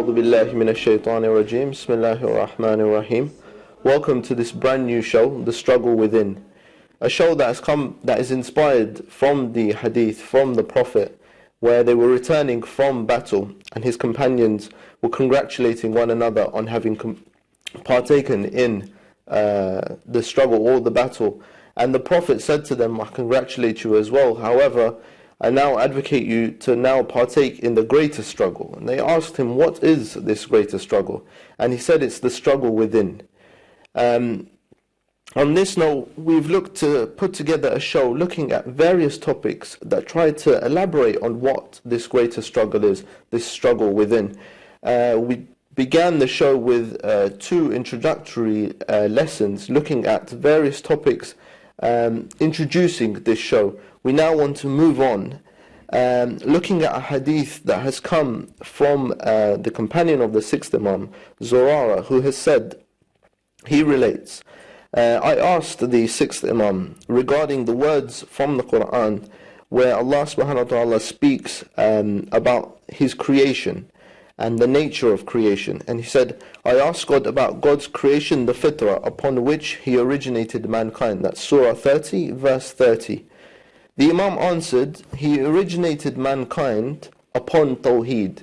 أعوذ بالله من الشيطان الرجيم بسم الله الرحمن الرحيم. Welcome to this brand new show, The Struggle Within. A show that is inspired from the hadith, from the Prophet, where they were returning from battle and his companions were congratulating one another on having partaken in the struggle or the battle. And the Prophet said to them, I congratulate you as well. However, I now advocate you to now partake in the greater struggle. And they asked him, what is this greater struggle? And he said, it's the struggle within. On this note, we've looked to put together a show looking at various topics that try to elaborate on what this greater struggle is, this struggle within. We began the show with two introductory lessons looking at various topics introducing this show. We now want to move on, looking at a hadith that has come from the companion of the sixth Imam, Zurara, who has said, he relates, I asked the sixth Imam regarding the words from the Quran where Allah subhanahu wa ta'ala speaks about His creation and the nature of creation. And he said, I asked God about God's creation, the fitrah, upon which He originated mankind. That's Surah 30, verse 30. The Imam answered, He originated mankind upon Tawheed.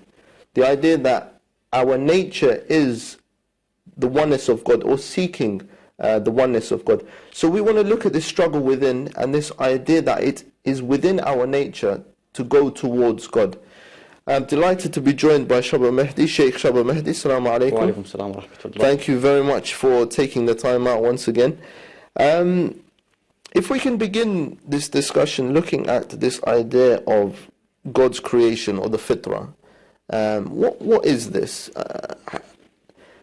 The idea that our nature is the oneness of God, or seeking the oneness of God. So we want to look at this struggle within, and this idea that it is within our nature to go towards God. I'm delighted to be joined by Shabbar Mehdi, Sheikh Shabbar Mehdi. Assalamu alaikum. Wa alaikum salam wa rahmatullah. Thank you very much for taking the time out once again. If we can begin this discussion looking at this idea of God's creation or the fitrah, what is this?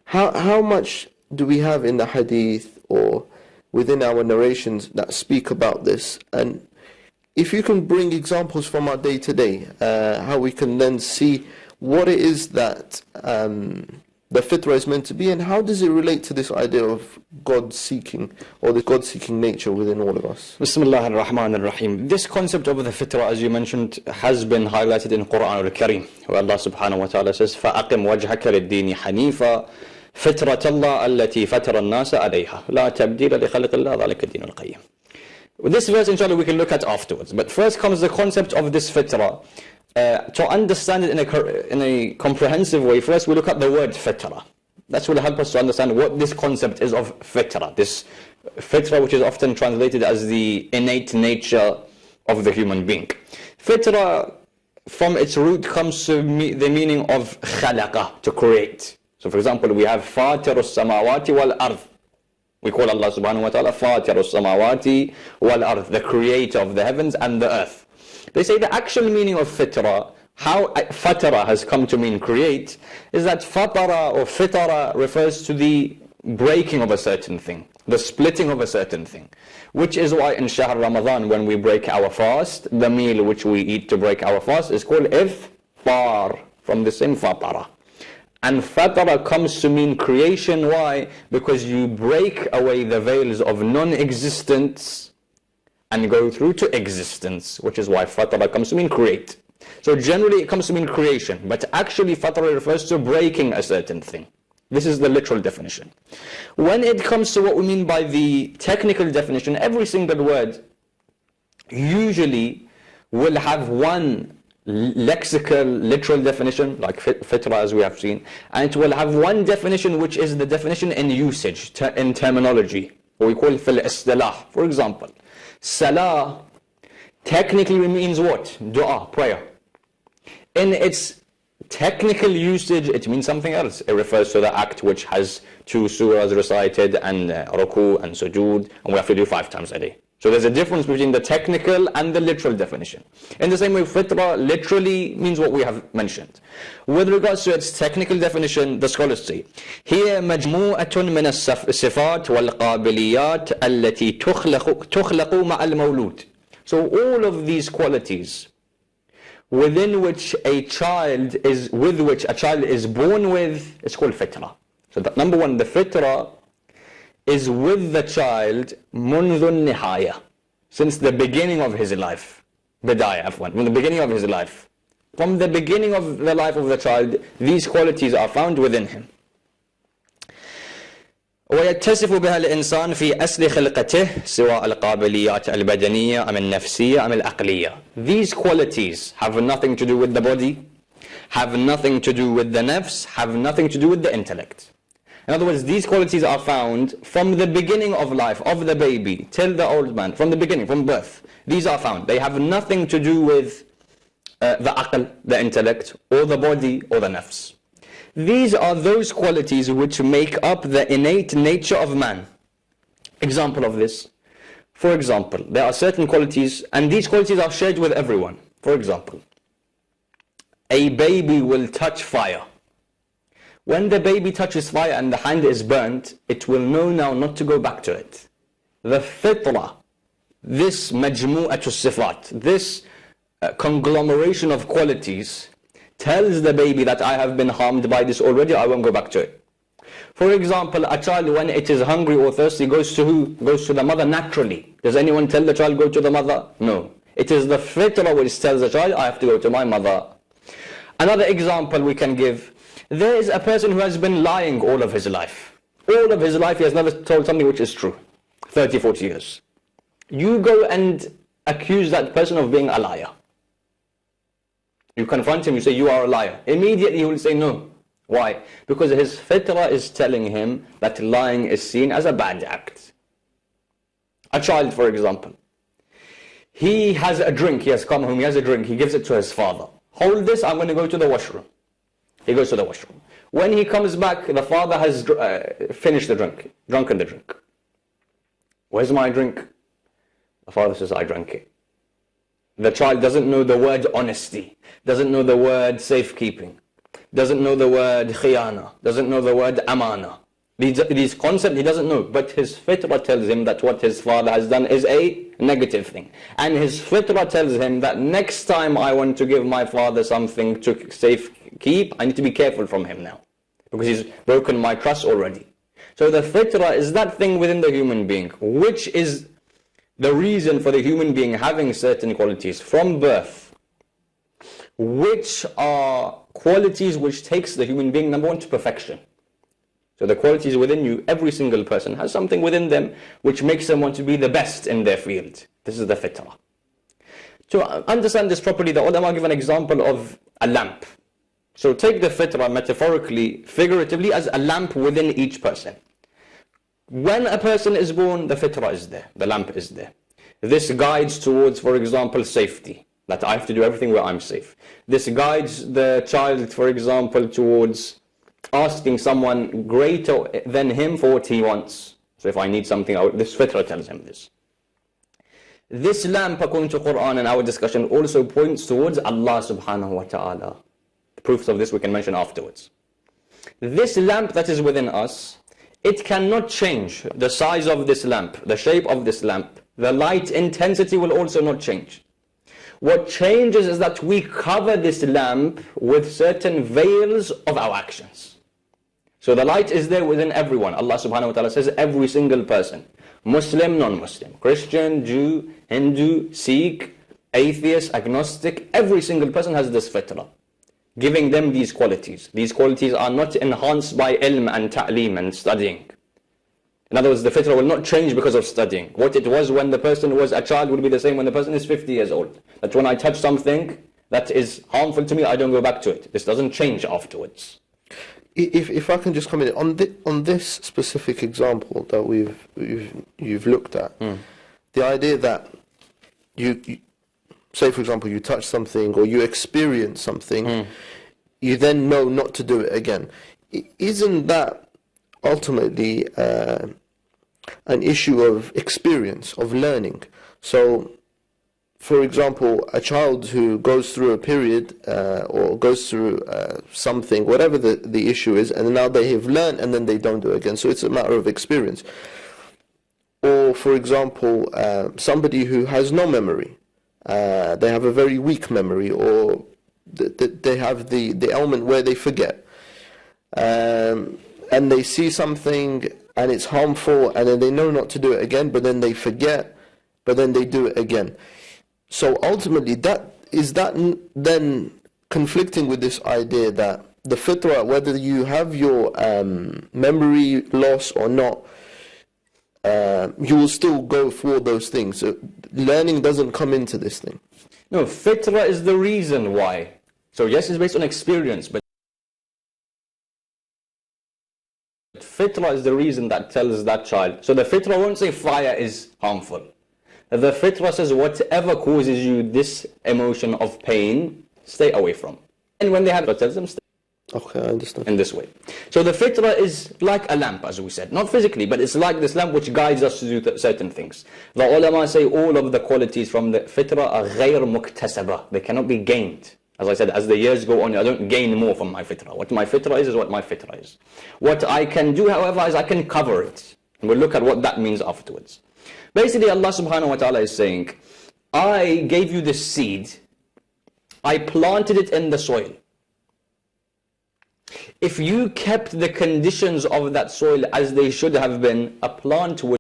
How much do we have in the hadith or within our narrations that speak about this? And if you can bring examples from our day-to-day, how we can then see what it is that the fitrah is meant to be, and how does it relate to this idea of God-seeking, or the God-seeking nature within all of us? Bismillah ar-Rahman ar-Rahim. This concept of the fitrah, as you mentioned, has been highlighted in Quran al-Karim, where Allah subhanahu wa ta'ala says, فَأَقِمْ وَجْهَكَ لِلدِّينِ حَنِيفًا فِطْرَةَ اللَّهِ الَّتِي فَطَرَ النَّاسَ عَلَيْهَا لَا تَبْدِيلَ لِخَلْقِ اللَّهِ ذَلِكَ الدِّينُ الْقَيِّمُ. This verse, inshallah, we can look at afterwards. But first comes the concept of this fitrah. To understand it in a comprehensive way, first we look at the word fitrah. That will help us to understand what this concept is of fitrah. This fitrah, which is often translated as the innate nature of the human being. Fitrah, from its root, comes to the meaning of khalaqa, to create. So for example, we have fatir as-samawati wal-ard. We call Allah subhanahu wa ta'ala fatir as-samawati wal-ard, the creator of the heavens and the earth. They say the actual meaning of fitrah, how fatara has come to mean create, is that fatara or fitara refers to the breaking of a certain thing, the splitting of a certain thing. Which is why in Shahr Ramadan, when we break our fast, the meal which we eat to break our fast is called iftar, from the same fatara. And fatara comes to mean creation. Why? Because you break away the veils of non-existence and go through to existence, which is why fatara comes to mean create. So generally it comes to mean creation, but actually fatara refers to breaking a certain thing. This is the literal definition. When it comes to what we mean by the technical definition, every single word usually will have one lexical, literal definition, like fitrah as we have seen, and it will have one definition which is the definition in usage, in terminology, what we call fil istilah. For example, salah technically means what? Dua, prayer. In its technical usage, it means something else. It refers to the act which has 2 surahs recited and ruku and sujood, and we have to do 5 times a day. So there's a difference between the technical and the literal definition. In the same way, fitrah literally means what we have mentioned. With regards to its technical definition, the scholars say, هي مجموعة من الصفات والقابليات التي تخلق مع المولود. So all of these qualities within which a child is born with, it's called fitrah. So that, number one, the fitrah is with the child منذ النهاية, since the beginning of his life. Bidayah, from the beginning of his life. From the beginning of the life of the child, these qualities are found within him. ويتصف بها الإنسان في أصل خلقته سواء القابليات البدنية أم النفسية أم العقلية. These qualities have nothing to do with the body, have nothing to do with the nafs, have nothing to do with the intellect. In other words, these qualities are found from the beginning of life, of the baby, till the old man, from the beginning, from birth. These are found. They have nothing to do with the aql, the intellect, or the body, or the nafs. These are those qualities which make up the innate nature of man. Example of this. For example, there are certain qualities, and these qualities are shared with everyone. For example, a baby will touch fire. When the baby touches fire and the hand is burnt, it will know now not to go back to it. The fitra, this majmu'atu sifat, this conglomeration of qualities, tells the baby that I have been harmed by this already, I won't go back to it. For example, a child when it is hungry or thirsty goes to who? Goes to the mother naturally. Does anyone tell the child go to the mother? No. It is the fitra which tells the child I have to go to my mother. Another example we can give, there is a person who has been lying all of his life. All of his life he has never told something which is true. 30, 40 years. You go and accuse that person of being a liar. You confront him, you say you are a liar. Immediately he will say no. Why? Because his fitra is telling him that lying is seen as a bad act. A child, for example. He has a drink, he has come home, he has a drink, he gives it to his father. Hold this, I'm going to go to the washroom. He goes to the washroom. When he comes back, the father has finished the drink, drunken the drink. Where's my drink? The father says, I drank it. The child doesn't know the word honesty, doesn't know the word safekeeping, doesn't know the word khiyana, doesn't know the word amana. These concepts he doesn't know, but his fitra tells him that what his father has done is a negative thing. And his fitra tells him that next time I want to give my father something to safe keep, I need to be careful from him now, because he's broken my trust already. So the fitra is that thing within the human being, which is the reason for the human being having certain qualities from birth, which are qualities which takes the human being, number one, to perfection. So the qualities within you, every single person has something within them which makes them want to be the best in their field. This is the fitrah. To understand this properly, the ulama give an example of a lamp. So take the fitrah metaphorically, figuratively, as a lamp within each person. When a person is born, the fitrah is there, the lamp is there. This guides towards, for example, safety, that I have to do everything where I'm safe. This guides the child, for example, towards asking someone greater than him for what he wants. So if I need something, this fitrah tells him this. This lamp, according to Quran and our discussion, also points towards Allah subhanahu wa ta'ala. The proofs of this we can mention afterwards. This lamp that is within us, it cannot change the size of this lamp, the shape of this lamp. The light intensity will also not change. What changes is that we cover this lamp with certain veils of our actions. So the light is there within everyone. Allah subhanahu wa ta'ala says every single person. Muslim, non-Muslim, Christian, Jew, Hindu, Sikh, atheist, agnostic, every single person has this fitrah, giving them these qualities. These qualities are not enhanced by ilm and ta'lim and studying. In other words, the fitrah will not change because of studying. What it was when the person was a child will be the same when the person is 50 years old. That when I touch something that is harmful to me, I don't go back to it. This doesn't change afterwards. If I can just comment on this specific example that you've looked at, the idea that you say, for example, you touch something or you experience something, you then know not to do it again. Isn't that ultimately an issue of experience, of learning? So, for example, a child who goes through a period or goes through something, whatever the issue is, and now they have learned and then they don't do it again. So it's a matter of experience. Or, for example, somebody who has no memory. They have a very weak memory, or they have the element where they forget. And they see something and it's harmful and then they know not to do it again, but then they forget, but then they do it again. So ultimately, that then conflicting with this idea that the fitrah, whether you have your memory loss or not, you will still go for those things. So learning doesn't come into this thing. No, fitrah is the reason why. So yes, it's based on experience, but fitrah is the reason that tells that child. So the fitrah won't say fire is harmful. The fitrah says whatever causes you this emotion of pain, stay away from. And when they have it, tells them stay. Okay, I understand. In this way. So the fitrah is like a lamp, as we said. Not physically, but it's like this lamp which guides us to do certain things. The ulama say all of the qualities from the fitrah are غير مكتسبة. They cannot be gained. As I said, as the years go on, I don't gain more from my fitrah. What my fitrah is what my fitrah is. What I can do, however, is I can cover it. And we'll look at what that means afterwards. Basically, Allah subhanahu wa ta'ala is saying, I gave you this seed. I planted it in the soil. If you kept the conditions of that soil as they should have been, a plant would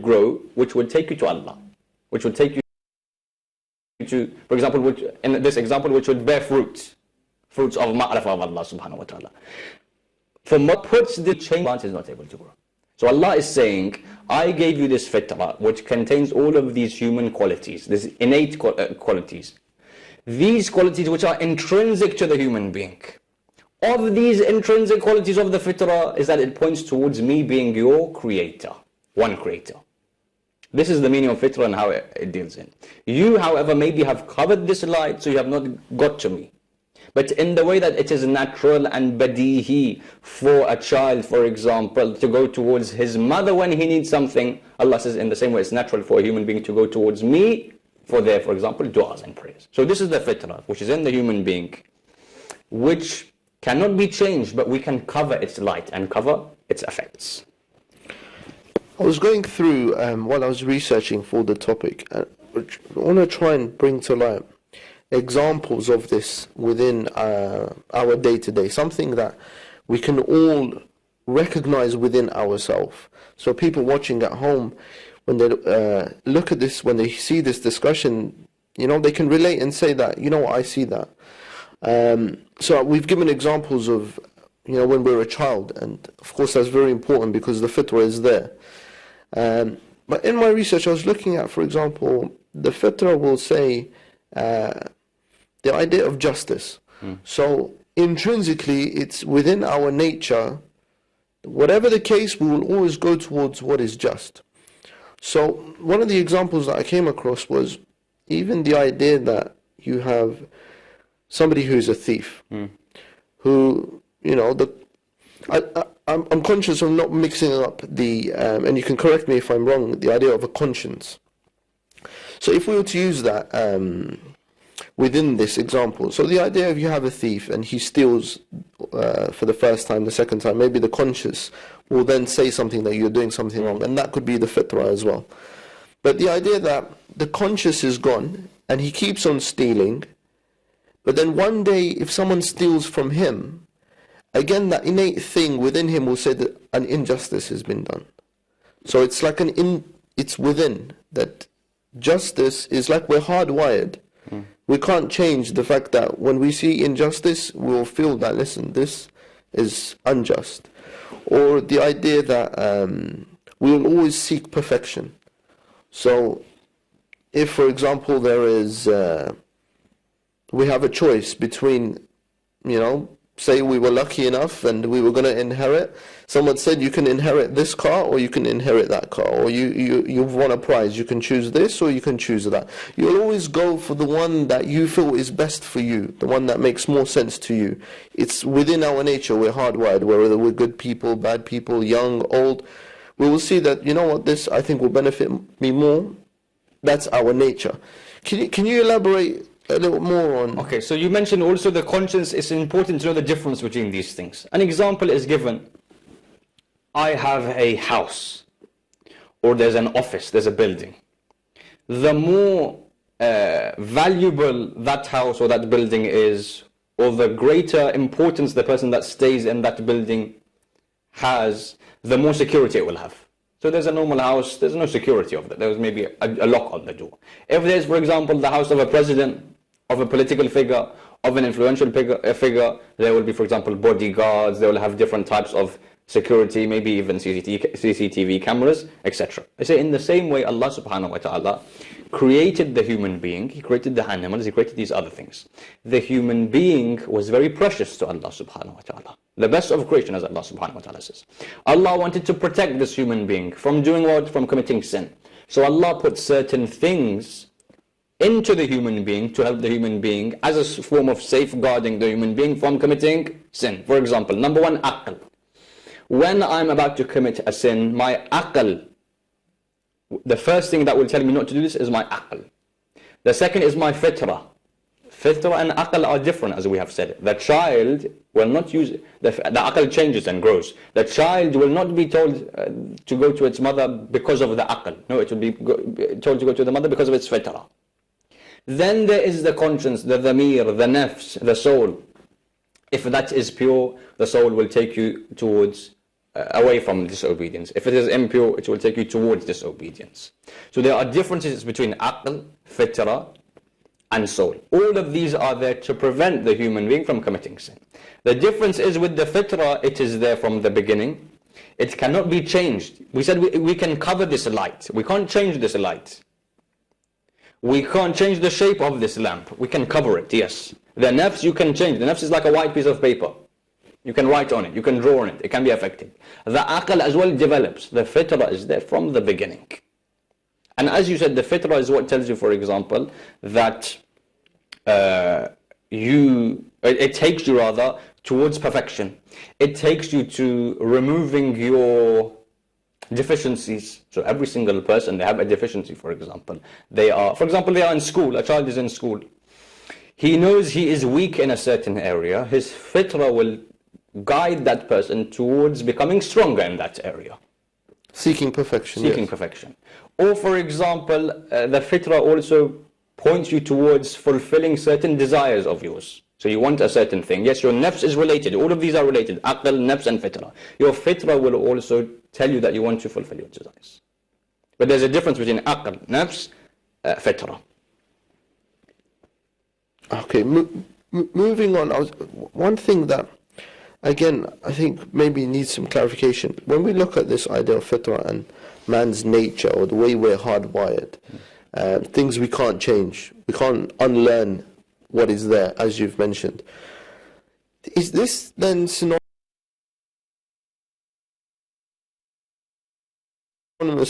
grow, which would take you to Allah, which would take you to, for example, which, in this example, which would bear fruits of ma'rifah of Allah subhanahu wa ta'ala. For what puts the chain, plant is not able to grow. So Allah is saying, I gave you this fitrah, which contains all of these human qualities, these innate qualities. These qualities which are intrinsic to the human being. Of these intrinsic qualities of the fitrah is that it points towards me being your creator, one creator. This is the meaning of fitrah and how it deals in. You, however, maybe have covered this light, so you have not got to me. But in the way that it is natural and badihi for a child, for example, to go towards his mother when he needs something, Allah says in the same way it's natural for a human being to go towards me for their, for example, du'as and prayers. So this is the fitrah, which is in the human being, which cannot be changed, but we can cover its light and cover its effects. I was going through, while I was researching for the topic, I want to try and bring to light examples of this within our day-to-day, something that we can all recognize within ourselves. So people watching at home, when they look at this, when they see this discussion, they can relate and say that, I see that. So we've given examples of, when we're a child, and of course that's very important because the fitrah is there. But in my research I was looking at, for example, the fitrah will say the idea of justice. So intrinsically it's within our nature, whatever the case, we will always go towards what is just. So one of the examples that I came across was even the idea that you have somebody who's a thief, who, I'm conscious of not mixing up the, and you can correct me if I'm wrong, the idea of a conscience. So if we were to use that within this example, so the idea of you have a thief and he steals for the first time, the second time, maybe the conscience will then say something that you're doing something wrong, and that could be the fitrah as well. But the idea that the conscience is gone and he keeps on stealing, but then one day if someone steals from him, again that innate thing within him will say that an injustice has been done. So it's like it's within, that justice is like we're hardwired. We can't change the fact that when we see injustice, we'll feel that, listen, this is unjust. Or the idea that we will always seek perfection. So if, for example, there is, we have a choice between, say we were lucky enough and we were going to inherit, someone said you can inherit this car or you can inherit that car, or you've won a prize, you can choose this or you can choose that. You'll always go for the one that you feel is best for you, the one that makes more sense to you. It's within our nature, we're hardwired, whether we're good people, bad people, young, old, we will see that, this I think will benefit me more. That's our nature. Can you elaborate a little more on... Okay, so you mentioned also the conscience. It's important to know the difference between these things. An example is given. I have a house, or there's an office, there's a building. The more valuable that house or that building is, or the greater importance the person that stays in that building has, the more security it will have. So there's a normal house, there's no security of that. There was maybe a lock on the door. If there's, for example, the house of a president, of a political figure, of an influential figure, there will be, for example, bodyguards, they will have different types of security, maybe even CCTV cameras, etc. I say in the same way Allah subhanahu wa ta'ala created the human being, He created the animals, He created these other things. The human being was very precious to Allah subhanahu wa ta'ala. The best of creation, as Allah subhanahu wa ta'ala says. Allah wanted to protect this human being from doing what? From committing sin. So Allah put certain things into the human being to help the human being as a form of safeguarding the human being from committing sin. For example, number one, aql. When I'm about to commit a sin, my aql, the first thing that will tell me not to do this is my aql. The second is my fitra. Fitra and aql are different, as we have said. The child will not use, the aql changes and grows. The child will not be told to go to its mother because of the aql. No, it will be told to go to the mother because of its fitra. Then there is the conscience, the dhamir, the nafs, the soul. If that is pure, the soul will take you towards away from disobedience. If it is impure, it will take you towards disobedience. So there are differences between aql, fitra, and soul. All of these are there to prevent the human being from committing sin. The difference is with the fitra, it is there from the beginning. It cannot be changed. We said we can cover this light. We can't change this light. We can't change the shape of this lamp. We can cover it, yes. The nafs you can change. The nafs is like a white piece of paper. You can write on it, you can draw on it, it can be affected. The aql as well develops. The fitra is there from the beginning. And as you said, the fitra is what tells you, for example, that it takes you rather towards perfection. It takes you to removing your deficiencies. So every single person, they have a deficiency, for example. They are in school, a child is in school. He knows he is weak in a certain area. His fitra will guide that person towards becoming stronger in that area. Seeking perfection. Seeking perfection. Or for example, the fitra also points you towards fulfilling certain desires of yours. So you want a certain thing. Yes, your nafs is related. All of these are related. Aql, nafs and fitra. Your fitra will also tell you that you want to fulfill your desires. But there's a difference between aql, nafs, fitra. Okay, moving on. One thing that, again, I think maybe needs some clarification. When we look at this idea of fitra and man's nature, or the way we're hardwired, things we can't change, we can't unlearn what is there, as you've mentioned. Is this then synonymous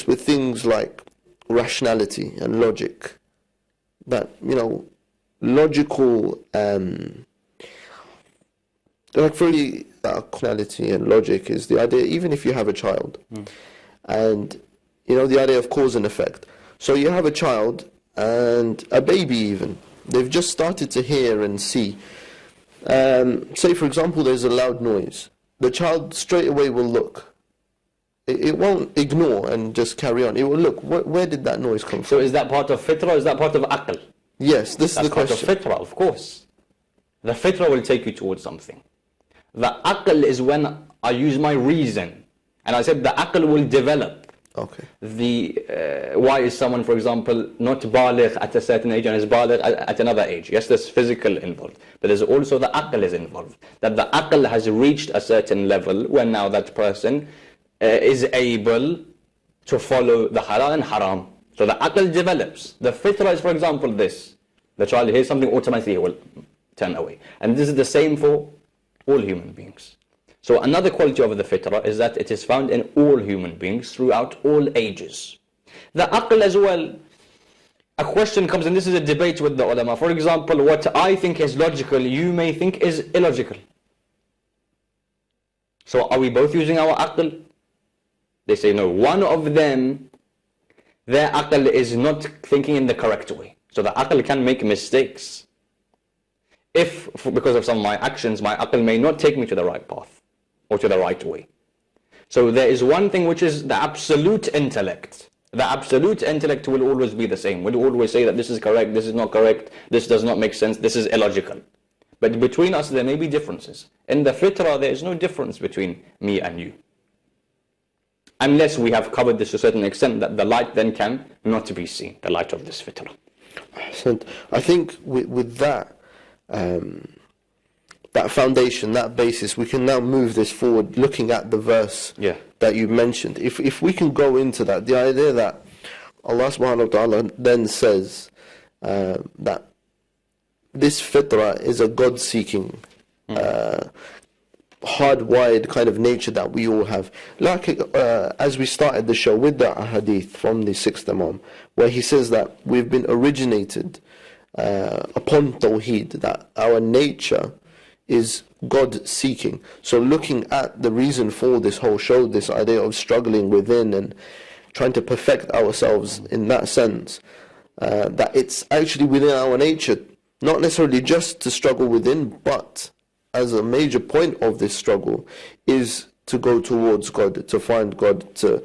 with things like rationality and logic? That, logical, like fully rationality and logic is the idea, even if you have a child, and the idea of cause and effect. So you have a child and a baby even, they've just started to hear and see. Say for example there's a loud noise, the child straight away will look. It won't ignore and just carry on. It will look, where did that noise come from? So is that part of fitra or is that part of aql? Yes, this is the question. That's part of fitra, of course. The fitra will take you towards something. The aql is when I use my reason. And I said the aql will develop. Okay. Why is someone, for example, not baligh at a certain age and is baligh at another age? Yes, there's physical involved. But there's also the aql is involved. That the aql has reached a certain level when now that person is able to follow the halal and haram. So the aql develops. The fitra is, for example, this. The child hears something, automatically he will turn away. And this is the same for all human beings. So another quality of the fitra is that it is found in all human beings throughout all ages. The aql as well, a question comes, and this is a debate with the ulama. For example, what I think is logical, you may think is illogical. So are we both using our aql? They say no. One of them, their aql is not thinking in the correct way. So the aql can make mistakes. If, because of some of my actions, my aql may not take me to the right path or to the right way. So there is one thing which is the absolute intellect. The absolute intellect will always be the same. We'll always say that this is correct, this is not correct, this does not make sense, this is illogical. But between us there may be differences. In the fitra there is no difference between me and you. unless we have covered this to a certain extent that the light then can not be seen, the light of this fitrah. I think with that, that foundation, that basis, we can now move this forward, looking at the verse that you mentioned. If we can go into that, the idea that Allah subhanahu wa ta'ala then says that this fitrah is a God-seeking, hardwired kind of nature that we all have. Like as we started the show with the hadith from the 6th Imam, where he says that we've been originated upon Tawheed, that our nature is God-seeking. So looking at the reason for this whole show, this idea of struggling within and trying to perfect ourselves in that sense, that it's actually within our nature, not necessarily just to struggle within, but as a major point of this struggle is to go towards God, to find God. So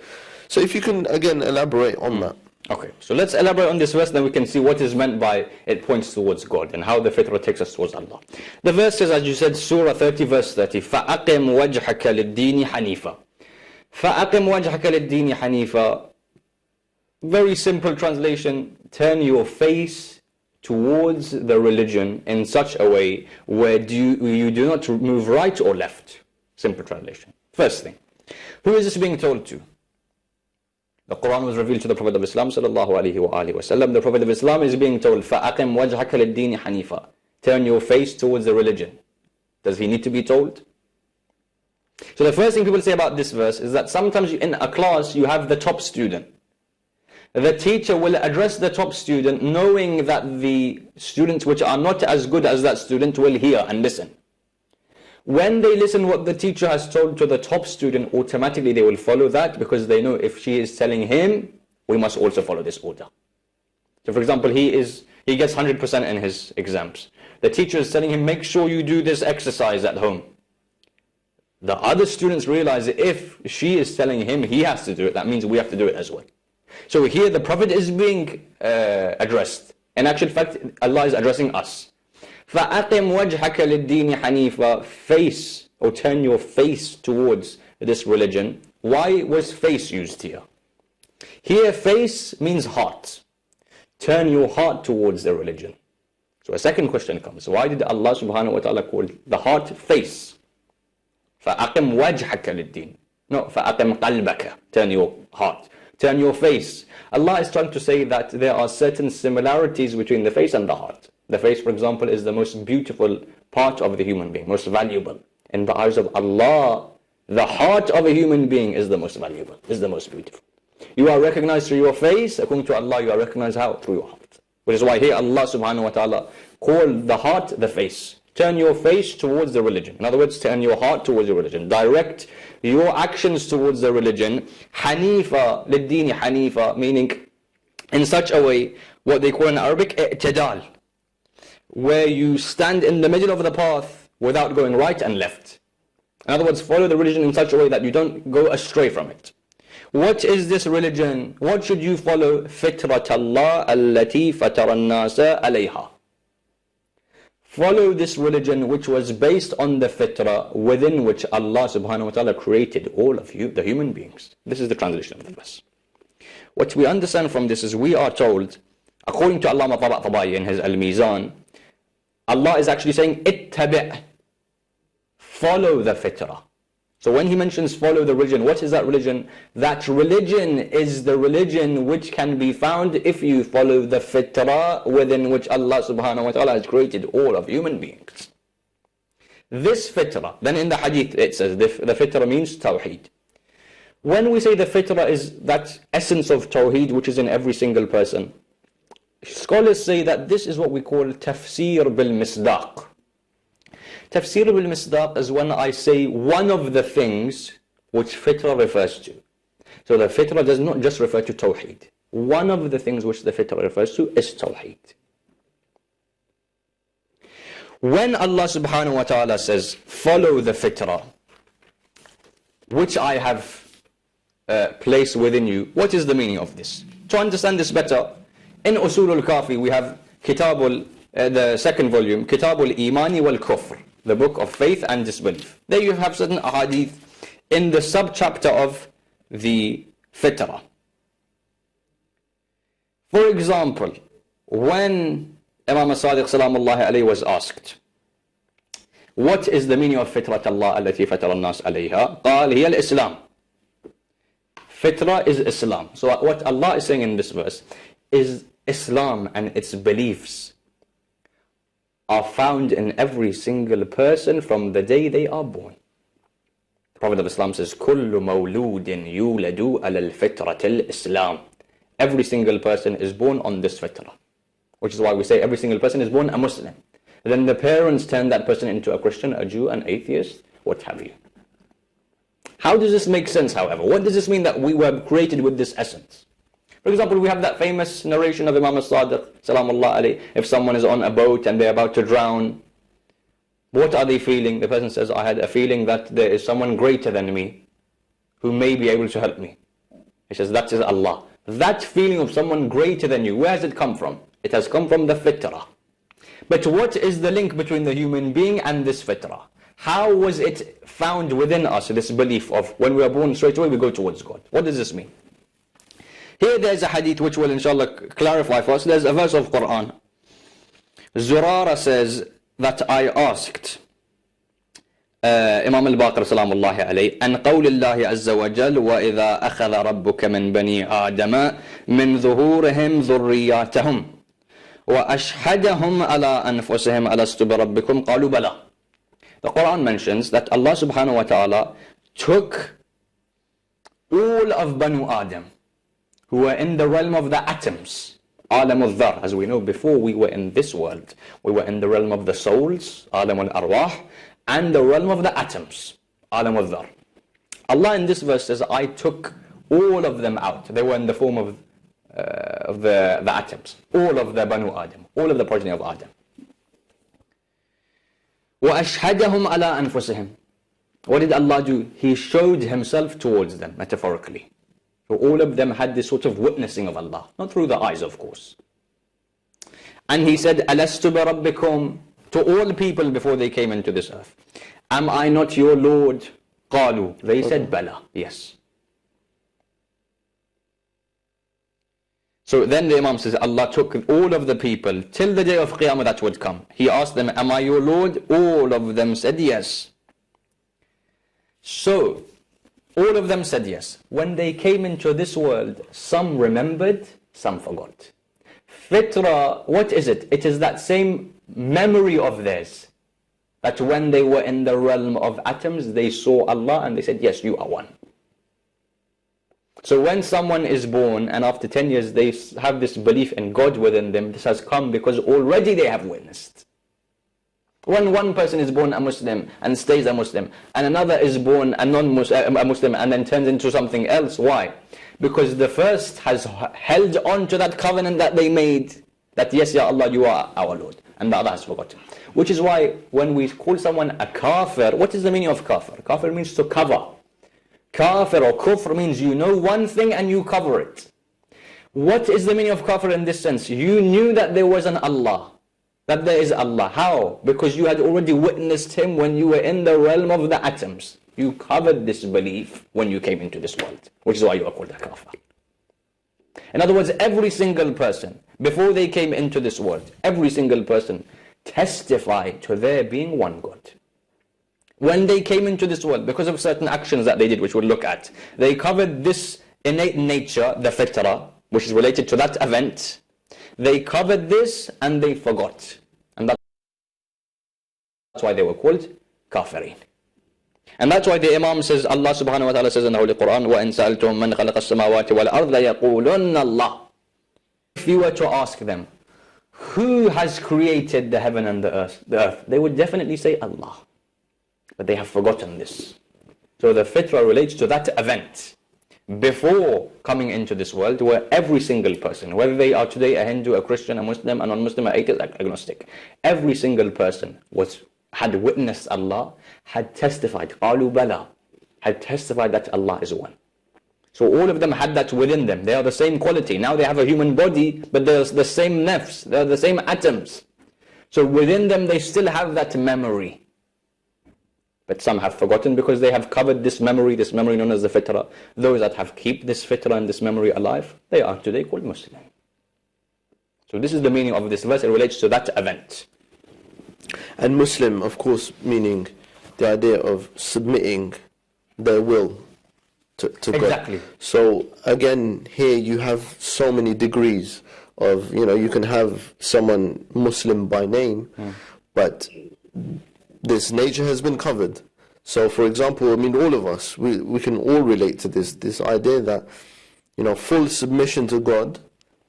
if you can again elaborate on that. Okay, so let's elaborate on this verse, then we can see what is meant by it points towards God and how the fitrah takes us towards Allah. The verse says, as you said, Surah 30 verse 30, فَأَقِمْ وَجْهَكَ لِلدِّينِ حَنِيفًا. فَأَقِمْ وَجْهَكَ لِلدِّينِ حَنِيفًا. Very simple translation, turn your face towards the religion in such a way where you do not move right or left. Simple translation. First thing, who is this being told to? The Quran was revealed to the Prophet of Islam sallallahu alaihi wasallam. The Prophet of Islam is being told, فَأَقِمْ وَجْهَكَ لِلدِّينِ حَنِيفًا. Turn your face towards the religion. Does he need to be told? So the first thing people say about this verse is that sometimes in a class you have the top student. The teacher will address the top student knowing that the students which are not as good as that student will hear and listen. When they listen what the teacher has told to the top student, automatically they will follow that because they know if she is telling him, we must also follow this order. So for example, he gets 100% in his exams. The teacher is telling him, make sure you do this exercise at home. The other students realize that if she is telling him he has to do it, that means we have to do it as well. So here the Prophet is being addressed. In actual fact, Allah is addressing us. فَأَقِمْ وَجْهَكَ لِلدِّينِ حَنِيفًا. Face, or turn your face towards this religion. Why was face used here? Here face means heart. Turn your heart towards the religion. So a second question comes. Why did Allah subhanahu wa ta'ala call the heart face? فَأَقِمْ وَجْهَكَ لِلدِّينِ. No, فَأَقِمْ قَلْبَكَ. Turn your heart. Turn your face. Allah is trying to say that there are certain similarities between the face and the heart. The face, for example, is the most beautiful part of the human being, most valuable. In the eyes of Allah, the heart of a human being is the most valuable, is the most beautiful. You are recognized through your face. According to Allah, you are recognized how? Through your heart. Which is why here Allah subhanahu wa ta'ala called the heart the face. Turn your face towards the religion. In other words, turn your heart towards the religion. Direct your actions towards the religion. Hanifa, للدين Hanifa, meaning in such a way, what they call in Arabic, i'tidal, where you stand in the middle of the path without going right and left. In other words, follow the religion in such a way that you don't go astray from it. What is this religion? What should you follow? فِطْرَةَ اللَّهِ الَّتِي فَتَرَ النَّاسَ عَلَيْهَا. Follow this religion which was based on the fitrah within which Allah subhanahu wa ta'ala created all of you, the human beings. This is the translation of the verse. What we understand from this is we are told, according to Allama Tabatabai in his Al-Mizan, Allah is actually saying, ittabi', follow the fitrah. So when he mentions follow the religion, what is that religion? That religion is the religion which can be found if you follow the fitrah within which Allah subhanahu wa ta'ala has created all of human beings. This fitrah, then in the hadith it says the fitrah means tawheed. When we say the fitrah is that essence of tawheed which is in every single person, scholars say that this is what we call tafsir bil misdaq. Tafsir bil misdaq is when I say one of the things which fitrah refers to. So the fitrah does not just refer to tawheed. One of the things which the fitrah refers to is tawheed. When Allah subhanahu wa ta'ala says, follow the fitrah, which I have placed within you, what is the meaning of this? To understand this better, in Usul al-Kafi we have the second volume, Kitab al-Imani wal-Kufr, the book of faith and disbelief. There you have certain ahadith in the sub-chapter of the fitrah. For example, when Imam al-Sadiq salamullahi alayhi was asked, what is the meaning of fitrat Allah التي فطر الناس عليها? قال هي الإسلام. Fitra is Islam. So what Allah is saying in this verse is Islam and its beliefs are found in every single person from the day they are born. The Prophet of Islam says, كل مولود يولد على الفطرة الإسلام. Every single person is born on this fitrah, which is why we say every single person is born a Muslim. Then the parents turn that person into a Christian, a Jew, an atheist, what have you. How does this make sense, however? What does this mean that we were created with this essence? For example, we have that famous narration of Imam al-Sadiq, salamullah alayhi, if someone is on a boat and they're about to drown, what are they feeling? The person says, I had a feeling that there is someone greater than me who may be able to help me. He says, that is Allah. That feeling of someone greater than you, where has it come from? It has come from the fitrah. But what is the link between the human being and this fitrah? How was it found within us, this belief of when we are born straight away we go towards God? What does this mean? Here there's a hadith which will inshallah clarify for us. There's a verse of Quran. Zurara says that I asked Imam al-Baqir salamullahi alayhi an قول الله عز وجل وإذا أخذ ربك من بني آدم من ظهورهم ذرياتهم وأشهدهم على أنفسهم ألست بربكم قالوا بلى. The Quran mentions that Allah subhanahu wa ta'ala took all of Banu Adam who were in the realm of the atoms, Alam al-Dhar. As we know, before we were in this world, we were in the realm of the souls, Alam al-Arwah, and the realm of the atoms, Alam al-Dhar. Allah in this verse says, I took all of them out. They were in the form of the atoms, all of the Banu Adam, all of the progeny of Adam. وَأَشْهَدَهُمْ عَلَىٰ أَنفُسِهِمْ. What did Allah do? He showed Himself towards them, metaphorically. So all of them had this sort of witnessing of Allah, not through the eyes, of course. And He said, أَلَسْتُ بِرَبِّكُمْ, to all people before they came into this earth. Am I not your Lord? قَالُوا, they said, Bala, yes. So then the Imam says, Allah took all of the people till the day of Qiyamah that would come. He asked them, am I your Lord? All of them said yes. So, all of them said yes. When they came into this world, some remembered, some forgot. Fitra, what is it? It is that same memory of theirs, that when they were in the realm of atoms, they saw Allah and they said, yes, you are one. So when someone is born and after 10 years they have this belief in God within them, this has come because already they have witnessed. When one person is born a Muslim and stays a Muslim, and another is born a Muslim and then turns into something else, why? Because the first has held on to that covenant that they made, that yes, Ya Allah, you are our Lord, and the other has forgotten. Which is why when we call someone a kafir, what is the meaning of kafir? Kafir means to cover. Kafir or kufr means you know one thing and you cover it. What is the meaning of kafir in this sense? You knew that there was an Allah, that there is Allah. How? Because you had already witnessed Him when you were in the realm of the atoms. You covered this belief when you came into this world, which is why you are called a kafir. In other words, every single person, before they came into this world, every single person testified to there being one God. When they came into this world, because of certain actions that they did, which we'll look at, they covered this innate nature, the fitrah, which is related to that event. They covered this and they forgot. And that's why they were called kafirin. And that's why the Imam says, Allah subhanahu wa ta'ala says in the Holy Quran, وَإِن سَأَلْتُمْ مَنْ خَلَقَ السَّمَاوَاتِ وَالْأَرْضَ لَيَقُولُنَّ اللَّهِ. If you were to ask them, who has created the heaven and the earth, they would definitely say Allah. But they have forgotten this. So the fitrah relates to that event before coming into this world, where every single person, whether they are today a Hindu, a Christian, a Muslim, a non-Muslim, an atheist, agnostic, every single person had witnessed Allah, had testified, قَالُوا بَلَى, had testified that Allah is one. So all of them had that within them. They are the same quality. Now they have a human body, but they're the same nafs, they're the same atoms. So within them they still have that memory. But some have forgotten because they have covered this memory known as the fitrah. Those that have kept this fitrah and this memory alive, they are today called Muslim. So this is the meaning of this verse. It relates to that event. And Muslim, of course, meaning the idea of submitting their will to God. Exactly. So again, here you have so many degrees of, you can have someone Muslim by name, but this nature has been covered. So for example, all of us, we can all relate to this idea that, full submission to God,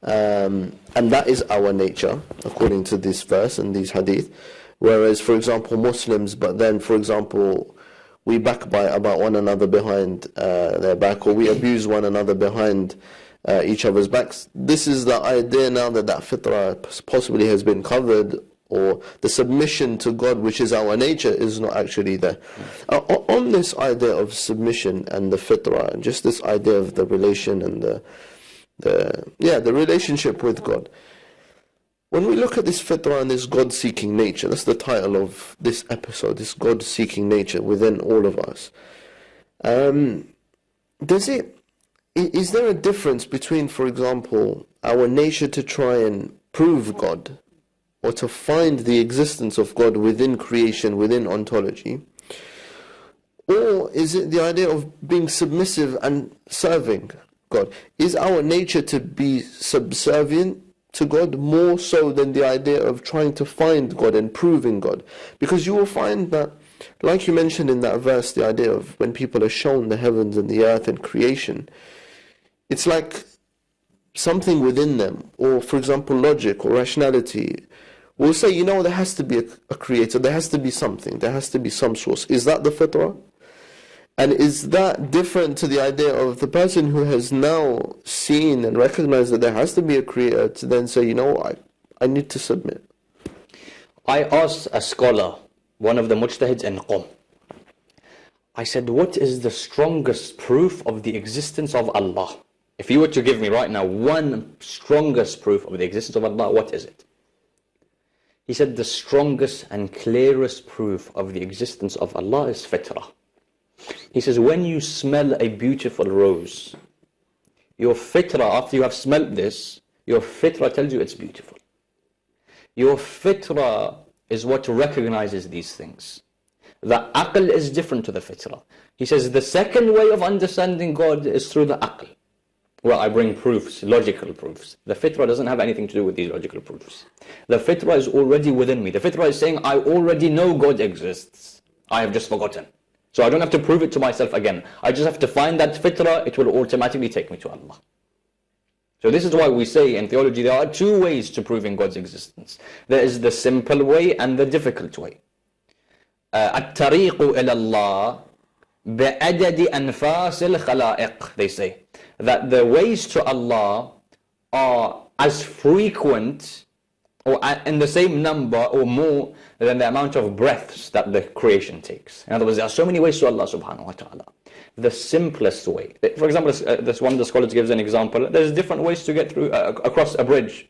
and that is our nature, according to this verse and these hadith. Whereas, for example, Muslims, but then, for example, we backbite about one another behind their back, or we abuse one another behind each other's backs. This is the idea now that fitrah possibly has been covered, or the submission to God, which is our nature, is not actually there. On this idea of submission and the fitrah, and just this idea of the relation and the relationship with God. When we look at this fitrah and this God-seeking nature, that's the title of this episode, this God-seeking nature within all of us. Is there a difference between, for example, our nature to try and prove God, or to find the existence of God within creation, within ontology? Or is it the idea of being submissive and serving God? Is our nature to be subservient to God more so than the idea of trying to find God and proving God? Because you will find that, like you mentioned in that verse, the idea of when people are shown the heavens and the earth and creation, it's like something within them, or for example logic or rationality, will say, there has to be a creator, there has to be something, there has to be some source. Is that the fitrah? And is that different to the idea of the person who has now seen and recognized that there has to be a creator to then say, I need to submit? I asked a scholar, one of the mujtahids in Qom, I said, what is the strongest proof of the existence of Allah? If you were to give me right now one strongest proof of the existence of Allah, what is it? He said the strongest and clearest proof of the existence of Allah is fitrah. He says, when you smell a beautiful rose, your fitrah, after you have smelt this, your fitrah tells you it's beautiful. Your fitrah is what recognizes these things. The aql is different to the fitrah. He says the second way of understanding God is through the aql. Well, I bring proofs, logical proofs. The fitrah doesn't have anything to do with these logical proofs. The fitrah is already within me. The fitrah is saying, I already know God exists. I have just forgotten. So I don't have to prove it to myself again. I just have to find that fitrah, it will automatically take me to Allah. So this is why we say in theology, there are two ways to proving God's existence. There is the simple way and the difficult way. الطريق إلى الله بعدد أنفاس الخلائق, they say. That the ways to Allah are as frequent or in the same number or more than the amount of breaths that the creation takes. In other words, there are so many ways to Allah subhanahu wa ta'ala. The simplest way, for example, this one of the scholars gives an example, there's different ways to get through across a bridge.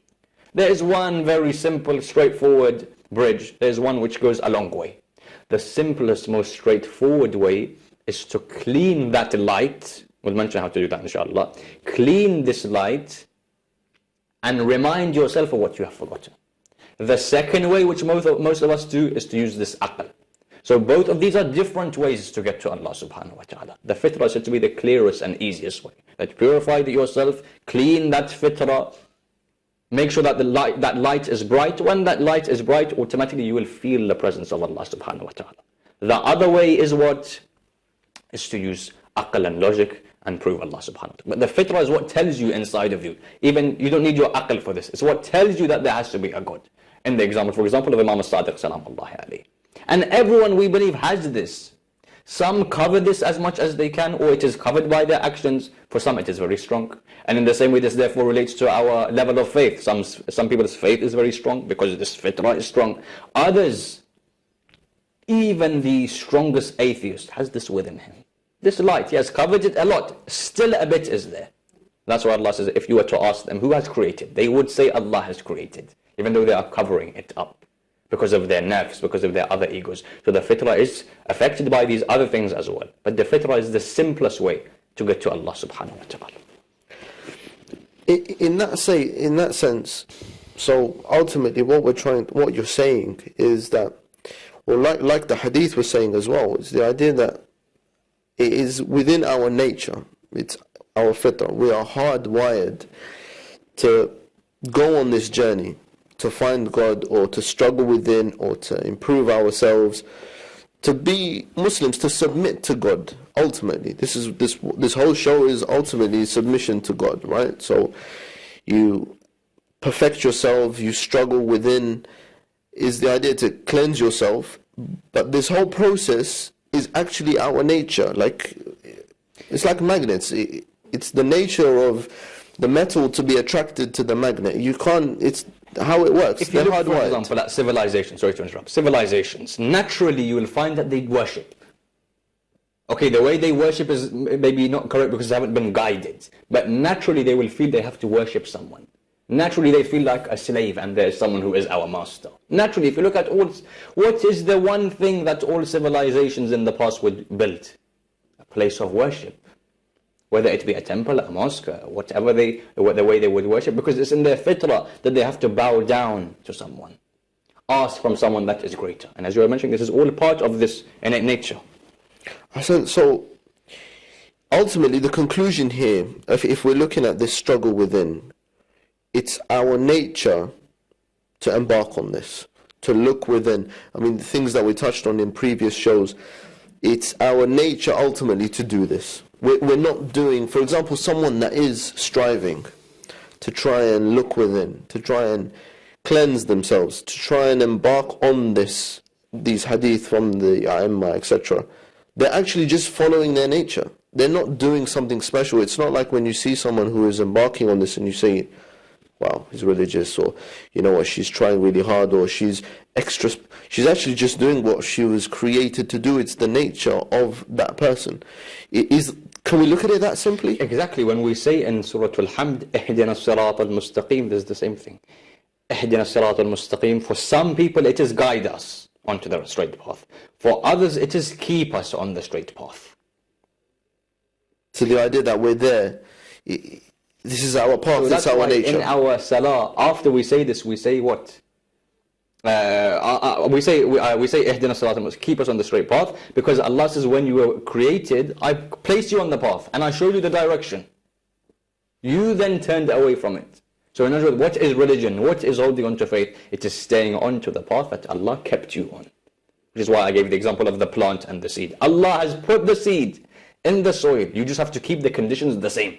There is one very simple, straightforward bridge. There's one which goes a long way. The simplest, most straightforward way is to clean that light. We'll mention how to do that inshallah. Clean this light and remind yourself of what you have forgotten. The second way, which most of us do, is to use this aql. So both of these are different ways to get to Allah subhanahu wa ta'ala. The fitrah is said to be the clearest and easiest way. That purify yourself, clean that fitrah, make sure that that light is bright. When that light is bright, automatically you will feel the presence of Allah subhanahu wa ta'ala. The other way is what? Is to use aql and logic and prove Allah subhanahu wa ta'ala. But the fitrah is what tells you inside of you. Even you don't need your aql for this. It's what tells you that there has to be a God. In the example, for example, of Imam al-Sadiq salamullahi alayhi. And everyone, we believe, has this. Some cover this as much as they can, or it is covered by their actions. For some, it is very strong. And in the same way, this therefore relates to our level of faith. Some people's faith is very strong because this fitrah is strong. Others, even the strongest atheist, has this within him. This light, he has covered it a lot. Still a bit is there. That's why Allah says, if you were to ask them, who has created? They would say Allah has created, even though they are covering it up. because of their nafs, because of their other egos. So the fitrah is affected by these other things as well. But the fitrah is the simplest way to get to Allah subhanahu wa ta'ala. In that sense, so ultimately what you're saying is that, or like the hadith was saying as well, is the idea that it is within our nature, it's our fitrah. We are hardwired to go on this journey, to find God, or to struggle within, or to improve ourselves, to be Muslims, to submit to God. Ultimately, this whole show is ultimately submission to God, right? So you perfect yourself, you struggle within, is the idea to cleanse yourself. But this whole process is actually our nature. Like, it's like magnets. It's the nature of the metal to be attracted to the magnet. You can't, it's how it works. If you look, for example, at civilizations, sorry to interrupt, civilizations, naturally you will find that they worship. Okay, the way they worship is maybe not correct because they haven't been guided. But naturally they will feel they have to worship someone. Naturally they feel like a slave and there's someone who is our master. Naturally, if you look at what is the one thing that all civilizations in the past would build? A place of worship. Whether it be a temple, a mosque, whatever the way they would worship, because it's in their fitrah that they have to bow down to someone. Ask from someone that is greater. And as you were mentioning, this is all part of this innate nature. So ultimately the conclusion here, if we're looking at this struggle within, it's our nature to embark on this, to look within. I mean, the things that we touched on in previous shows, it's our nature ultimately to do this. We're not doing, for example, someone that is striving to try and look within, to try and cleanse themselves, to try and embark on these hadith from the A'imma, etc. They're actually just following their nature. They're not doing something special. It's not like when you see someone who is embarking on this and you say, wow, he's religious, or you know what, she's trying really hard, or she's actually just doing what she was created to do. It's the nature of that person. Can we look at it that simply? Exactly. When we say in Surah Al-Hamd, اهدنا الصراط المستقيم, there's the same thing. اهدنا الصراط المستقيم. For some people it is guide us onto the straight path. For others it is keep us on the straight path. So the idea that we're there, this is our path, so that's our nature. In our salah, after we say this, we say what? We say ihdina salat, keep us on the straight path, because Allah says when you were created, I placed you on the path and I showed you the direction. You then turned away from it. So in other words, what is religion? What is holding on to faith? It is staying on to the path that Allah kept you on. Which is why I gave the example of the plant and the seed. Allah has put the seed in the soil. You just have to keep the conditions the same.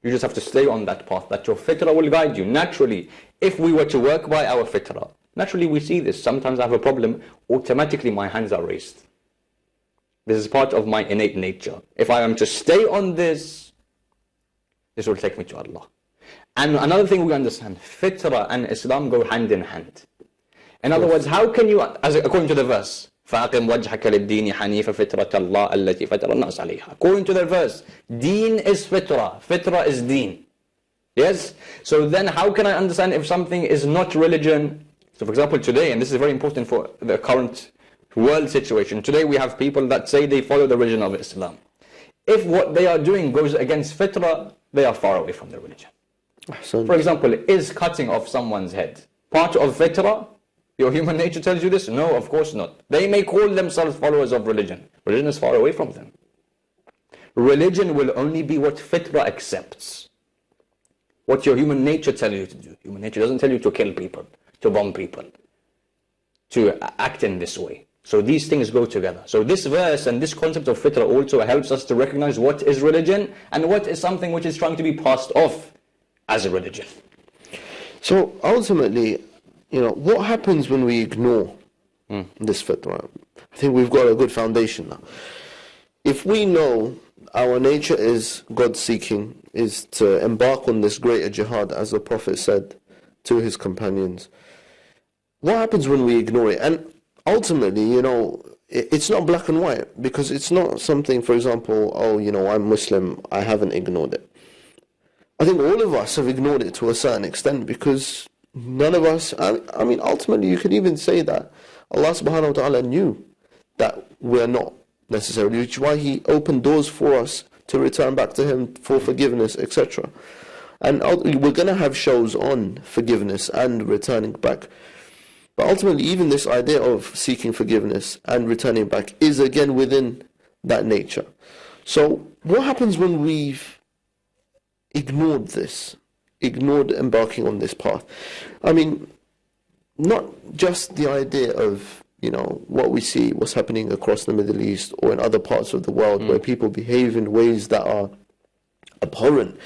You just have to stay on that path, that your fitrah will guide you. Naturally, if we were to work by our fitrah, naturally we see this. Sometimes I have a problem, automatically my hands are raised. This is part of my innate nature. If I am to stay on this will take me to Allah. And another thing we understand, fitrah and Islam go hand in hand. In other words, how can you, according to the verse, فَأَقِمْ وَجْهَكَ لِلدِّينِ حَنِيفَ فِطْرَةَ اللَّهِ الَّتِي فَطَرَ النَّاسَ عَلَيْهَا. According to the verse, deen is fitrah. Fitrah is deen. Yes? So then how can I understand if something is not religion? So for example, today, and this is very important for the current world situation, today we have people that say they follow the religion of Islam. If what they are doing goes against fitrah, they are far away from the religion. For example, is cutting off someone's head part of fitrah? Your human nature tells you this? No, of course not. They may call themselves followers of religion. Religion is far away from them. Religion will only be what fitrah accepts. What your human nature tells you to do. Human nature doesn't tell you to kill people, to bomb people, to act in this way. So these things go together. So this verse and this concept of fitrah also helps us to recognize what is religion and what is something which is trying to be passed off as a religion. So ultimately, what happens when we ignore this fitrah? I think we've got a good foundation now. If we know our nature is God-seeking, is to embark on this greater jihad, as the Prophet said to his companions, what happens when we ignore it? And ultimately, it's not black and white, because it's not something, for example, I'm Muslim, I haven't ignored it. I think all of us have ignored it to a certain extent, because none of us, I mean, ultimately you could even say that Allah subhanahu wa ta'ala knew that we're not necessarily, which is why He opened doors for us to return back to Him for forgiveness, etc. And we're going to have shows on forgiveness and returning back. But ultimately, even this idea of seeking forgiveness and returning back is again within that nature. So what happens when we've ignored this, ignored embarking on this path? I mean, not just the idea of, you know, what we see, what's happening across the Middle East or in other parts of the world where people behave in ways that are abhorrent.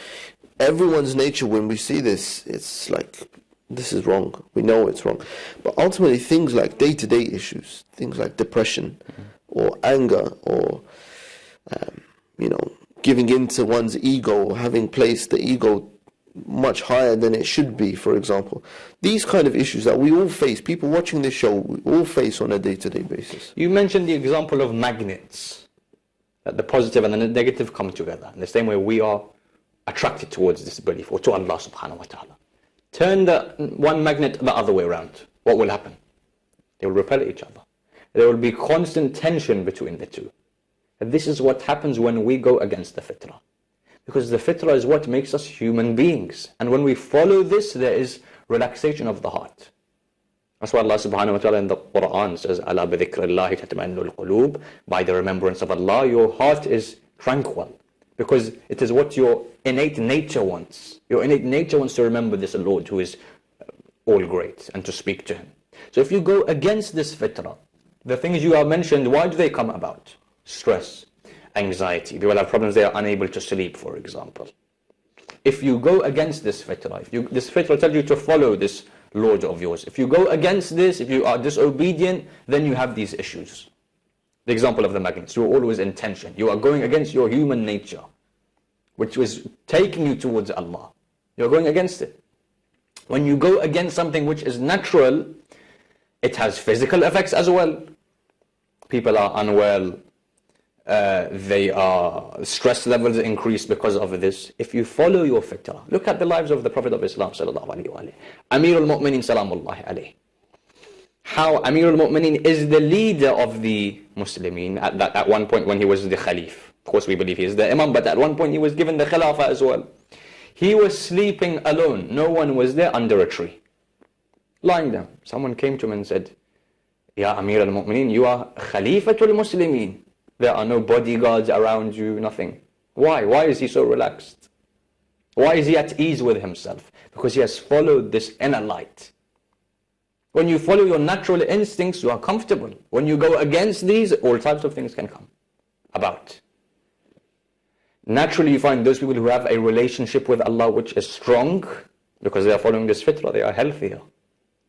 Everyone's nature, when we see this, it's like, this is wrong. We know it's wrong. But ultimately, things like day-to-day issues, things like depression or anger or, you know, giving in to one's ego or having placed the ego much higher than it should be, for example. These kind of issues that we all face, people watching this show, we all face on a day-to-day basis. You mentioned the example of magnets, that the positive and the negative come together. In the same way we are attracted towards this belief, or to Allah subhanahu wa ta'ala. Turn the one magnet the other way around. What will happen? They will repel each other. There will be constant tension between the two. And this is what happens when we go against the fitrah. Because the fitrah is what makes us human beings. And when we follow this, there is relaxation of the heart. That's why Allah subhanahu wa ta'ala in the Quran says, "Ala bi dhikrillahi tatma'innul qulub." By the remembrance of Allah, your heart is tranquil. Because it is what your innate nature wants. Your innate nature wants to remember this Lord who is all great and to speak to Him. So if you go against this fitrah, the things you have mentioned, why do they come about? Stress, anxiety. People have problems, they are unable to sleep, for example. If you go against this fitrah, this fitrah tells you to follow this Lord of yours. If you go against this, if you are disobedient, then you have these issues. The example of the magnets, you're always in tension. You are going against your human nature, which was taking you towards Allah. You're going against it. When you go against something which is natural, it has physical effects as well. People are unwell. Stress levels increase because of this. If you follow your fitrah, look at the lives of the Prophet of Islam sallallahu alaihi wasallam, Amir al-Mu'minin salamullahi alayhi. How Amir al-Mu'minin is the leader of the Muslimin at one point when he was the Khalif. Of course we believe he is the Imam, but at one point he was given the Khilafah as well. He was sleeping alone. No one was there, under a tree, lying down. Someone came to him and said, "Ya Amir al-Mu'minin, you are Khalifatul Muslimin. There are no bodyguards around you, nothing. Why? Why is he so relaxed? Why is he at ease with himself? Because he has followed this inner light. When you follow your natural instincts, you are comfortable. When you go against these, all types of things can come about. Naturally, you find those people who have a relationship with Allah which is strong, because they are following this fitrah, they are healthier.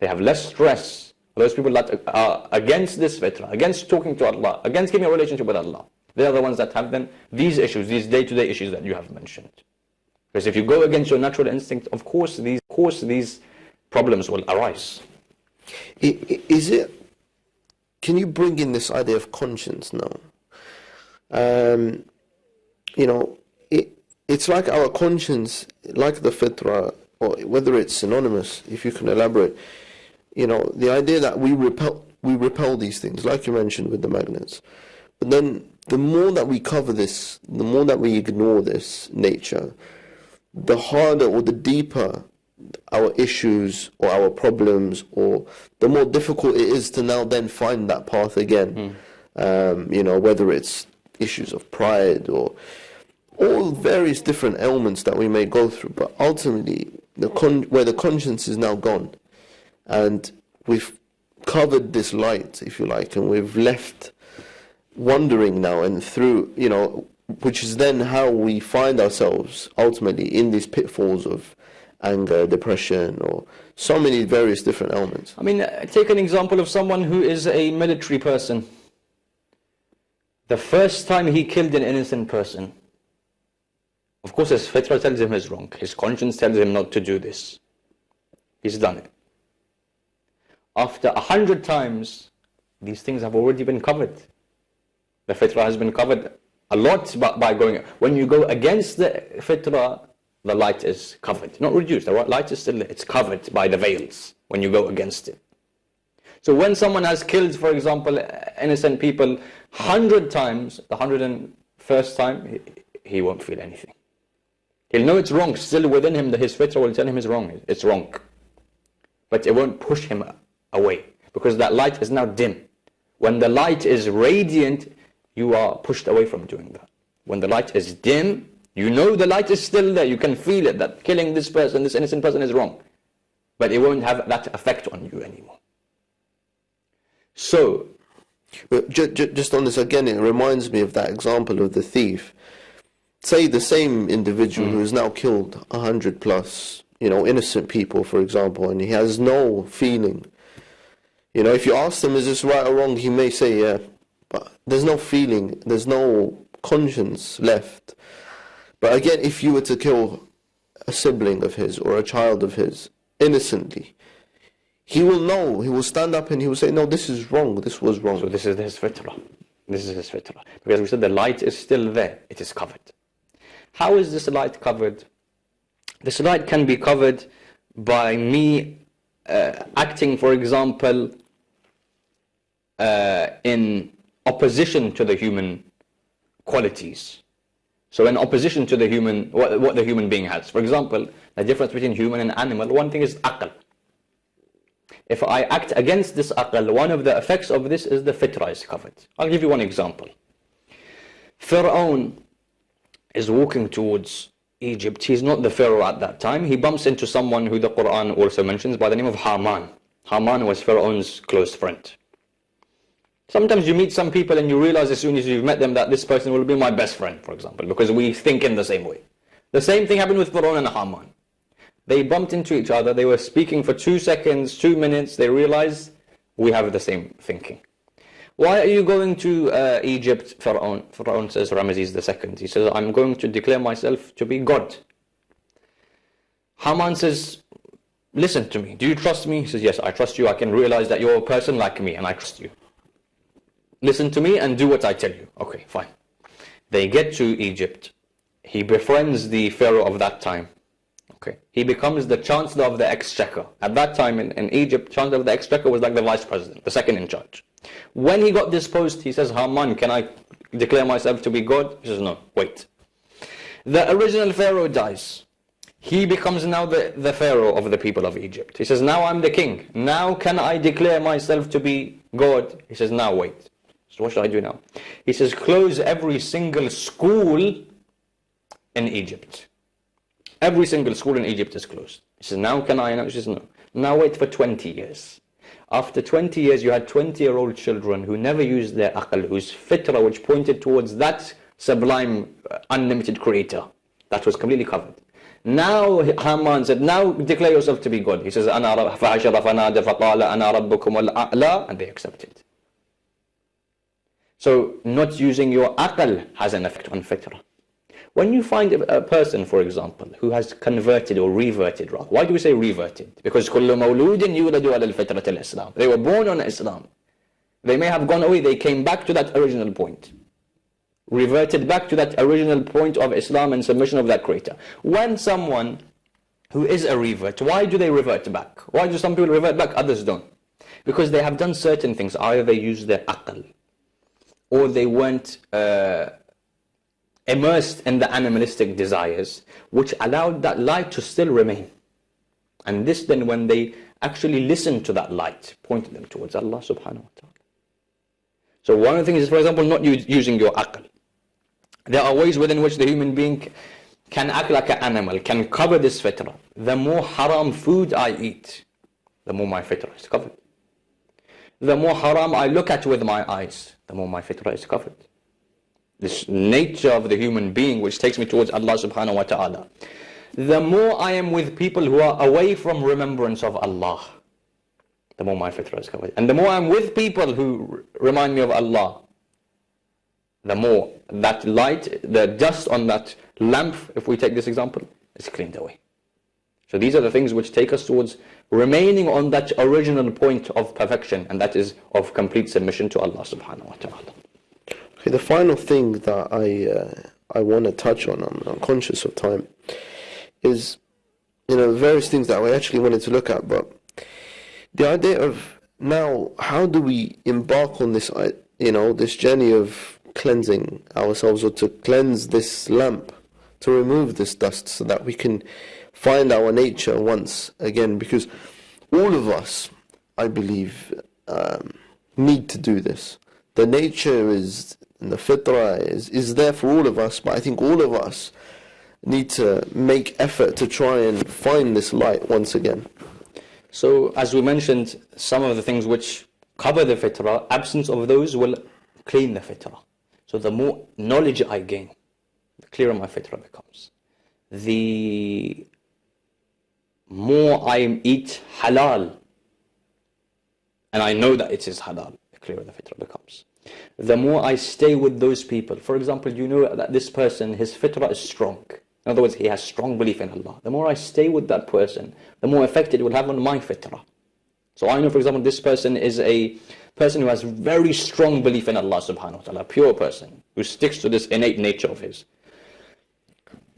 They have less stress. Those people that are against this fitrah, against talking to Allah, against keeping a relationship with Allah, they are the ones that have then these issues, these day-to-day issues that you have mentioned. Because if you go against your natural instinct, of course these problems will arise. Can you bring in this idea of conscience now? You know, it's like our conscience, like the fitrah, or whether it's synonymous, if you can elaborate. You know, the idea that we repel these things, like you mentioned with the magnets. But then the more that we cover this, the more that we ignore this nature, the harder or the deeper our issues or our problems, or the more difficult it is to now then find that path again. You know, whether it's issues of pride or all various different ailments that we may go through, but ultimately where the conscience is now gone, and we've covered this light, if you like, and we've left wandering now, and through, you know, which is then how we find ourselves ultimately in these pitfalls of anger, depression, or so many various different elements. I mean, take an example of someone who is a military person. The first time he killed an innocent person, of course his fitrah tells him he's wrong. His conscience tells him not to do this. He's done it. After 100 times, these things have already been covered. The fitrah has been covered a lot by going. When you go against the fitrah, the light is covered. Not reduced, the light is still there. It's covered by the veils when you go against it. So when someone has killed, for example, innocent people 100 times, the 101st time, he won't feel anything. He'll know it's wrong. Still within him, his fitrah will tell him it's wrong. But it won't push him away, because that light is now dim. When the light is radiant, you are pushed away from doing that. When the light is dim, you know the light is still there. You can feel it, that killing this person, this innocent person, is wrong. But it won't have that effect on you anymore. So, just on this again, it reminds me of that example of the thief. Say the same individual who has now killed 100 plus, innocent people, for example, and he has no feeling. If you ask him, is this right or wrong, he may say, yeah, but there's no feeling, there's no conscience left. But again, if you were to kill a sibling of his or a child of his innocently, he will know, he will stand up and he will say, no, this is wrong, this was wrong. So this is his fitrah. This is his fitrah. Because we said the light is still there, it is covered. How is this light covered? This light can be covered by me acting, for example, in opposition to the human qualities. So in opposition to the human, what the human being has. For example, the difference between human and animal, one thing is aql. If I act against this aql, one of the effects of this is the fitrah is covered. I'll give you one example. Pharaoh is walking towards Egypt. He's not the Pharaoh at that time. He bumps into someone who the Quran also mentions by the name of Haman. Haman was Pharaoh's close friend. Sometimes you meet some people and you realize as soon as you've met them that this person will be my best friend, for example, because we think in the same way. The same thing happened with Pharaoh and Haman. They bumped into each other. They were speaking for 2 seconds, 2 minutes. They realized we have the same thinking. Why are you going to Egypt, Pharaoh? Pharaoh says, Ramesses II. He says, I'm going to declare myself to be God. Haman says, listen to me. Do you trust me? He says, yes, I trust you. I can realize that you're a person like me and I trust you. Listen to me and do what I tell you. Okay, fine. They get to Egypt. He befriends the Pharaoh of that time. Okay. He becomes the Chancellor of the Exchequer. At that time in Egypt, Chancellor of the Exchequer was like the Vice President, the second in charge. When he got this post, he says, Haman, can I declare myself to be God? He says, no, wait. The original Pharaoh dies. He becomes now the Pharaoh of the people of Egypt. He says, now I'm the king. Now can I declare myself to be God? He says, now wait. So what should I do now? He says, close every single school in Egypt. Every single school in Egypt is closed. He says, now can I? He says, no. Now wait for 20 years. After 20 years, you had 20-year-old children who never used their aql, whose fitrah, which pointed towards that sublime, unlimited creator. That was completely covered. Now Haman said, now declare yourself to be God. He says, and they accepted. So not using your aql has an effect on fitrah. When you find a person, for example, who has converted or reverted, why do we say reverted? Because كل مولود يولد على الفطرة الإسلام. They were born on Islam. They may have gone away, they came back to that original point. Reverted back to that original point of Islam and submission of that creator. When someone who is a revert, why do they revert back? Why do some people revert back, others don't? Because they have done certain things. Either they use their aql, or they weren't immersed in the animalistic desires, which allowed that light to still remain. And this then, when they actually listened to that light, pointed them towards Allah subhanahu wa ta'ala. So one of the things is, for example, not using your aql. There are ways within which the human being can act like an animal, can cover this fitrah. The more haram food I eat, the more my fitrah is covered. The more haram I look at with my eyes, the more my fitrah is covered. This nature of the human being which takes me towards Allah subhanahu wa ta'ala. The more I am with people who are away from remembrance of Allah, the more my fitrah is covered. And the more I'm with people who remind me of Allah, the more that light, the dust on that lamp, if we take this example, is cleaned away. So these are the things which take us towards remaining on that original point of perfection, and that is of complete submission to Allah subhanahu wa ta'ala. Okay, the final thing that I want to touch on, I'm conscious of time, is, various things that we actually wanted to look at, but the idea of now, how do we embark on this, this journey of cleansing ourselves, or to cleanse this lamp, to remove this dust, so that we can find our nature once again? Because all of us, I believe, need to do this. The nature is, and the fitrah is there for all of us, but I think all of us need to make effort to try and find this light once again. So, as we mentioned, some of the things which cover the fitrah, absence of those will clean the fitrah. So the more knowledge I gain, the clearer my fitrah becomes. The more I eat halal, and I know that it is halal, the clearer the fitrah becomes. The more I stay with those people, for example, you know that this person, his fitrah is strong. In other words, he has strong belief in Allah. The more I stay with that person, the more effect it will have on my fitrah. So I know, for example, this person is a person who has very strong belief in Allah subhanahu wa ta'ala, a pure person, who sticks to this innate nature of his.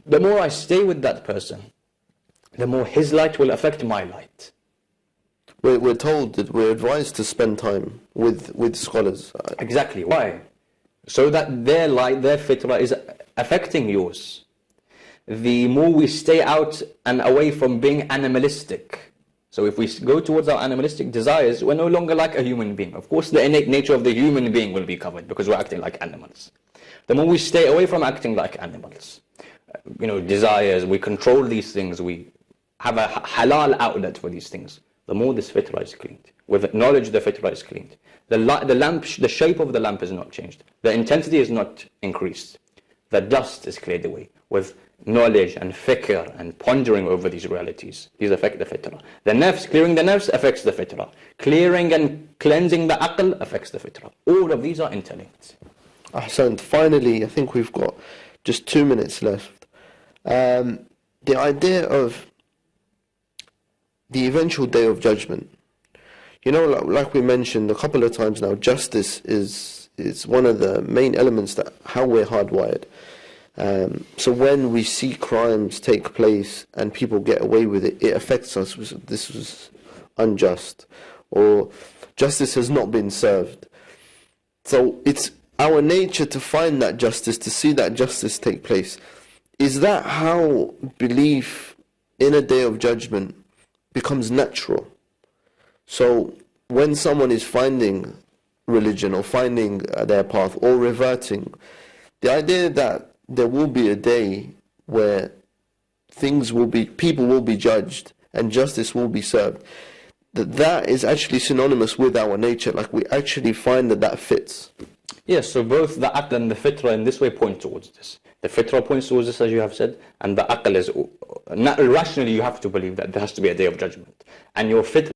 The more I stay with that person, the more his light will affect my light. We're told that we're advised to spend time with scholars. Exactly. Why? So that their light, their fitrah is affecting yours. The more we stay out and away from being animalistic. So if we go towards our animalistic desires, we're no longer like a human being. Of course, the innate nature of the human being will be covered because we're acting like animals. The more we stay away from acting like animals, desires, we control these things, we have a halal outlet for these things, the more this fitrah is cleaned. With knowledge, the fitrah is cleaned. The lamp, the shape of the lamp is not changed. The intensity is not increased. The dust is cleared away. With knowledge and fikr and pondering over these realities, these affect the fitrah. The nafs, clearing the nafs affects the fitrah. Clearing and cleansing the aql affects the fitrah. All of these are interlinked. Ahsan. Finally, I think we've got just 2 minutes left. The idea of the eventual day of judgment. Like we mentioned a couple of times now, justice is one of the main elements that how we're hardwired. So when we see crimes take place and people get away with it, it affects us. This was unjust, or justice has not been served. So it's our nature to find that justice, to see that justice take place. Is that how belief in a day of judgment becomes natural? So when someone is finding religion or finding their path or reverting, the idea that there will be a day where people will be judged and justice will be served, that is actually synonymous with our nature. Like we actually find that fits. Yes, so both the aql and the fitrah in this way point towards this. The fitrah points towards this, as you have said, and the aql is, rationally you have to believe that there has to be a day of judgment. And your fitrah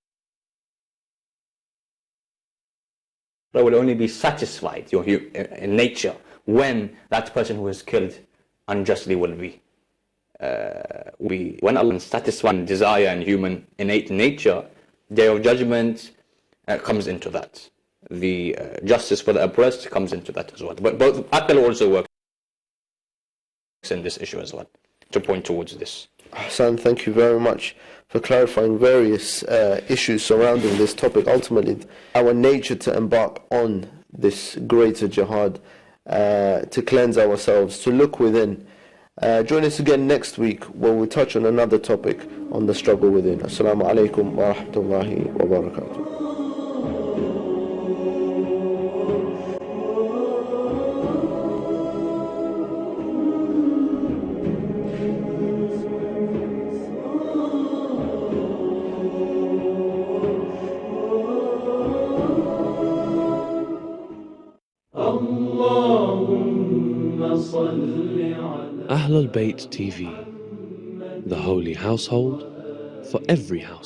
will only be satisfied, in nature, when that person who is killed unjustly will be. When Allah satisfies desire and human innate nature, day of judgment comes into that. The justice for the oppressed comes into that as well. But both aql also works in this issue as well, to point towards this. Hassan, thank you very much for clarifying various issues surrounding this topic. Ultimately, our nature to embark on this greater jihad, to cleanse ourselves, to look within. Join us again next week where we touch on another topic on the struggle within. Assalamu alaikum wa rahmatullahi wa barakatuh. Ahlul Bayt TV, the holy household for every household.